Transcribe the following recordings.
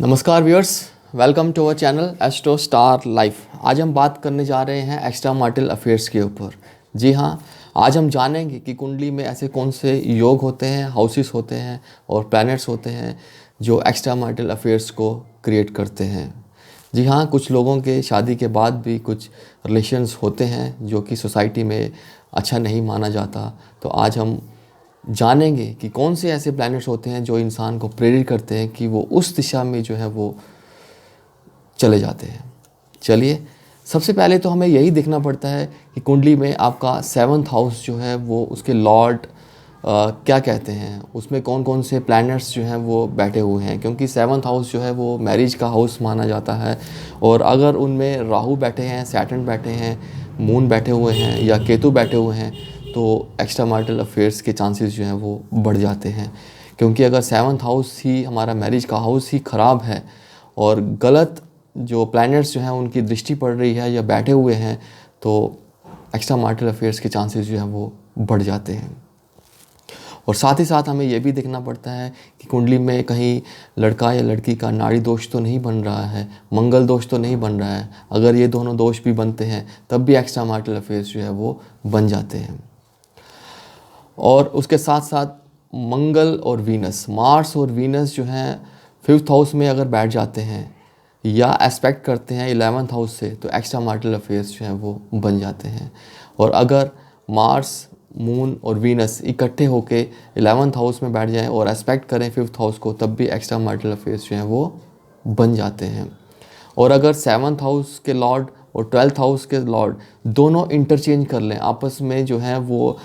नमस्कार viewers, welcome to our channel Astro Star Life. आज हम बात करने जा रहे हैं एक्स्ट्रा मार्टल अफेयर्स के ऊपर। जी हाँ, आज हम जानेंगे कि कुंडली में ऐसे कौन से योग होते हैं, हाउसेस होते हैं और प्लैनेट्स होते हैं जो एक्स्ट्रा मार्टल अफेयर्स को क्रिएट करते हैं। जी हाँ, कुछ लोगों के शादी के बाद भी कुछ रिलेशंस होते हैं जो कि सोसाइटी में अच्छा नहीं माना जाता। तो आज हम जानेंगे कि कौन से ऐसे प्लैनेट्स होते हैं जो इंसान को प्रेरित करते हैं कि वो उस दिशा में जो है वो चले जाते हैं। चलिए, सबसे पहले तो हमें यही देखना पड़ता है कि कुंडली में आपका 7th हाउस जो है वो उसके लॉर्ड क्या कहते हैं, उसमें कौन कौन से प्लैनेट्स जो हैं वो बैठे हुए हैं, क्योंकि 7th हाउस जो है वो मैरिज का हाउस माना जाता है। और अगर उनमें राहु बैठे हैं, सैटर्न बैठे हैं, मून बैठे हुए हैं या केतु बैठे हुए हैं तो एक्स्ट्रा मैरिटल अफेयर्स के चांसेस जो हैं वो बढ़ जाते हैं। क्योंकि अगर 7th हाउस ही हमारा मैरिज का हाउस ही ख़राब है और गलत जो प्लैनेट्स जो हैं उनकी दृष्टि पड़ रही है या बैठे हुए हैं तो एक्स्ट्रा मैरिटल अफेयर्स के चांसेस जो हैं वो बढ़ जाते हैं। और साथ ही साथ हमें यह भी देखना पड़ता है कि कुंडली में कहीं लड़का या लड़की का नाड़ी दोष तो नहीं बन रहा है, मंगल दोष तो नहीं बन रहा है। अगर ये दोनों दोष भी बनते हैं तब भी एक्स्ट्रा मैरिटल अफेयर्स जो है वो बन जाते हैं। और उसके साथ साथ मंगल और वीनस, मार्स और वीनस जो हैं 5th हाउस में अगर बैठ जाते हैं या एस्पेक्ट करते हैं 11th हाउस से तो एक्स्ट्रा मैरिटल अफेयर्स जो हैं वो बन जाते हैं। और अगर मार्स, मून और वीनस इकट्ठे होके 11th हाउस में बैठ जाएं और एस्पेक्ट करें 5th हाउस को तब भी एक्स्ट्रा मैरिटल अफेयर्स जो हैं वो बन जाते हैं। और अगर 7th हाउस के लॉर्ड और 12th हाउस के लॉर्ड दोनों इंटरचेंज कर लें, आपस में जो है वो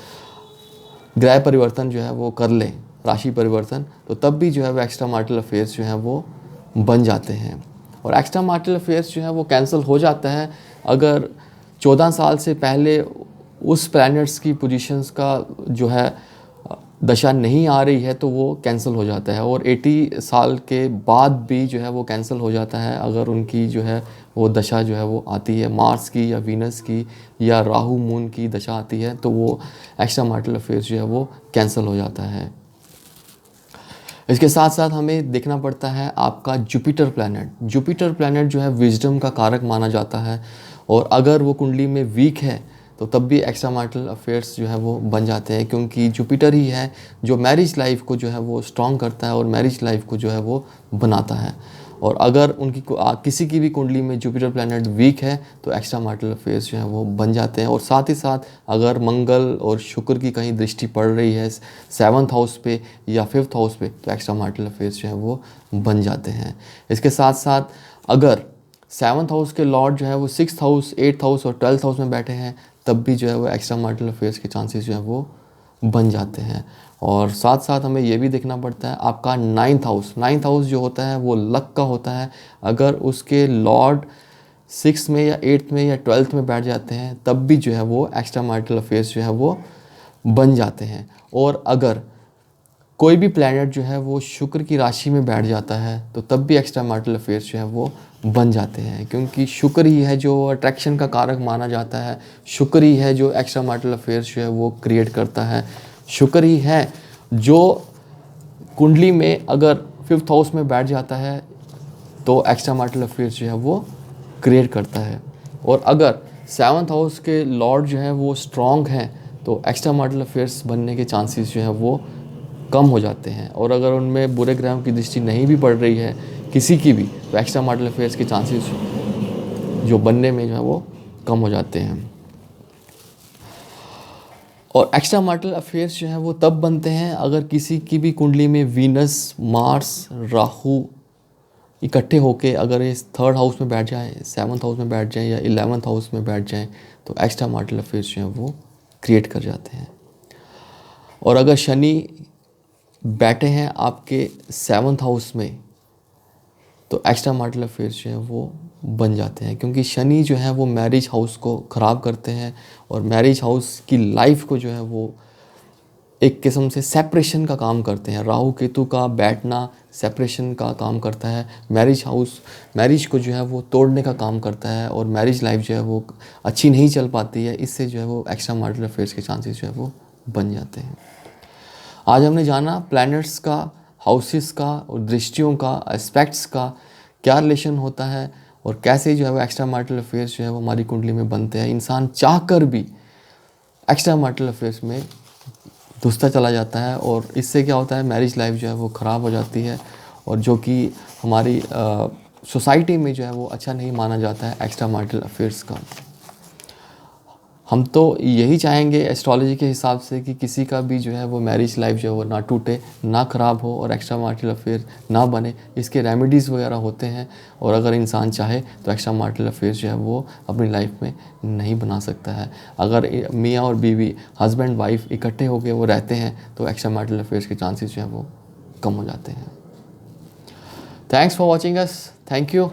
ग्रह परिवर्तन जो है वो कर लें, राशि परिवर्तन, तो तब भी जो है वो एक्स्ट्रा मैरिटल अफेयर्स जो हैं वो बन जाते हैं। और एक्स्ट्रा मैरिटल अफेयर्स जो है वो कैंसिल हो जाता है अगर 14 साल से पहले उस प्लैनेट्स की पोजीशंस का जो है दशा नहीं आ रही है तो वो कैंसिल हो जाता है। और 80 साल के बाद भी जो है वो कैंसिल हो जाता है अगर उनकी जो है वो दशा जो है वो आती है, मार्स की या वीनस की या राहु मून की दशा आती है तो वो एक्स्ट्रा मैरिटल अफेयर्स जो है वो कैंसिल हो जाता है। इसके साथ साथ हमें देखना पड़ता है आपका जुपिटर प्लैनेट। जुपिटर प्लैनेट जो है विजडम का कारक माना जाता है और अगर वो कुंडली में वीक है तो तब भी एक्स्ट्रा मैरिटल अफेयर्स जो है वो बन जाते हैं, क्योंकि जुपिटर ही है जो मैरिज लाइफ को जो है वो स्ट्रॉन्ग करता है और मैरिज लाइफ को जो है वो बनाता है। और अगर उनकी किसी की भी कुंडली में जुपिटर प्लैनेट वीक है तो एक्स्ट्रा मैरिटल अफेयर्स जो है वो बन जाते हैं। और साथ ही साथ अगर मंगल और शुक्र की कहीं दृष्टि पड़ रही है 7th हाउस पे या 5th हाउस पे तो एक्स्ट्रा मैरिटल अफेयर्स जो है वो बन जाते हैं। इसके साथ साथ अगर 7th हाउस के लॉर्ड जो है वो 6th हाउस, 8th हाउस और 12th हाउस में बैठे हैं तब भी जो है वो एक्स्ट्रा मैरिटल अफेयर्स के चांसेस जो है वो बन जाते हैं। और साथ साथ हमें ये भी देखना पड़ता है आपका 9th हाउस। 9th हाउस जो होता है वो लक का होता है। अगर उसके लॉर्ड 6th में या 8th में या 12th में बैठ जाते हैं तब भी जो है वो एक्स्ट्रा मैरिटल अफेयर्स जो है वो बन जाते हैं। और अगर कोई भी प्लैनेट जो है वो शुक्र की राशि में बैठ जाता है तो तब भी एक्स्ट्रा मैरिटल अफेयर्स जो है वो बन जाते हैं, क्योंकि शुक्र ही है जो अट्रैक्शन का कारक माना जाता है। शुक्र ही है जो एक्स्ट्रा मैरिटल अफेयर्स जो है वो क्रिएट करता है। शुक्र ही है जो कुंडली में अगर 5th हाउस में बैठ जाता है तो एक्स्ट्रा मैरिटल अफेयर्स जो है वो क्रिएट करता है। और अगर 7th हाउस के लॉर्ड जो है वो स्ट्रॉन्ग हैं तो एक्स्ट्रा मैरिटल अफेयर्स बनने के चांसेस जो है वो कम हो जाते हैं। और अगर उनमें बुरे ग्रहों की दृष्टि नहीं भी पड़ रही है किसी की भी तो एक्स्ट्रा मैरिटल अफेयर्स के चांसेस जो बनने में जो है वो कम हो जाते हैं। और एक्स्ट्रा मैरिटल अफेयर्स जो है वो तब बनते हैं अगर किसी की भी कुंडली में वीनस, मार्स, राहु इकट्ठे होके अगर इस 3rd हाउस में बैठ जाए, 7th हाउस में बैठ जाए या 11th हाउस में बैठ जाए तो एक्स्ट्रा मैरिटल अफेयर्स जो है वो क्रिएट कर जाते हैं। और अगर शनि बैठे हैं आपके 7th हाउस में तो एक्स्ट्रा मैरिटल अफेयर्स जो है वो बन जाते हैं, क्योंकि शनि जो है वो मैरिज हाउस को ख़राब करते हैं और मैरिज हाउस की लाइफ को जो है वो एक किस्म से सेपरेशन का काम करते हैं। राहु केतु का बैठना सेपरेशन का काम करता है। मैरिज हाउस मैरिज को जो है वो तोड़ने का काम करता है और मैरिज लाइफ जो है वो अच्छी नहीं चल पाती है। इससे जो है वो एक्स्ट्रा मैरिटल अफेयर्स के चांसेस जो है वो बन जाते हैं। आज हमने जाना प्लैनेट्स का हाउसेस का और दृष्टियों का, एस्पेक्ट्स का क्या रिलेशन होता है और कैसे जो है वो एक्स्ट्रा मैरिटल अफेयर्स जो है वो हमारी कुंडली में बनते हैं। इंसान चाह कर भी एक्स्ट्रा मैरिटल अफेयर्स में घुसता चला जाता है और इससे क्या होता है, मैरिज लाइफ जो है वो ख़राब हो जाती है और जो कि हमारी सोसाइटी में जो है वो अच्छा नहीं माना जाता है एक्स्ट्रा मैरिटल अफेयर्स का। हम तो यही चाहेंगे एस्ट्रोलॉजी के हिसाब से कि किसी का भी जो है वो मैरिज लाइफ जो है वो ना टूटे, ना ख़राब हो और एक्स्ट्रा मैरिटल अफेयर ना बने। इसके रेमेडीज़ वगैरह होते हैं और अगर इंसान चाहे तो एक्स्ट्रा मैरिटल अफेयर्स जो है वो अपनी लाइफ में नहीं बना सकता है। अगर मियाँ और बीवी, हस्बैंड वाइफ इकट्ठे होकर वो रहते हैं तो एक्स्ट्रा मैरिटल अफेयर्स के चांसेस जो है वो कम हो जाते हैं। Thanks for watching us. Thank you.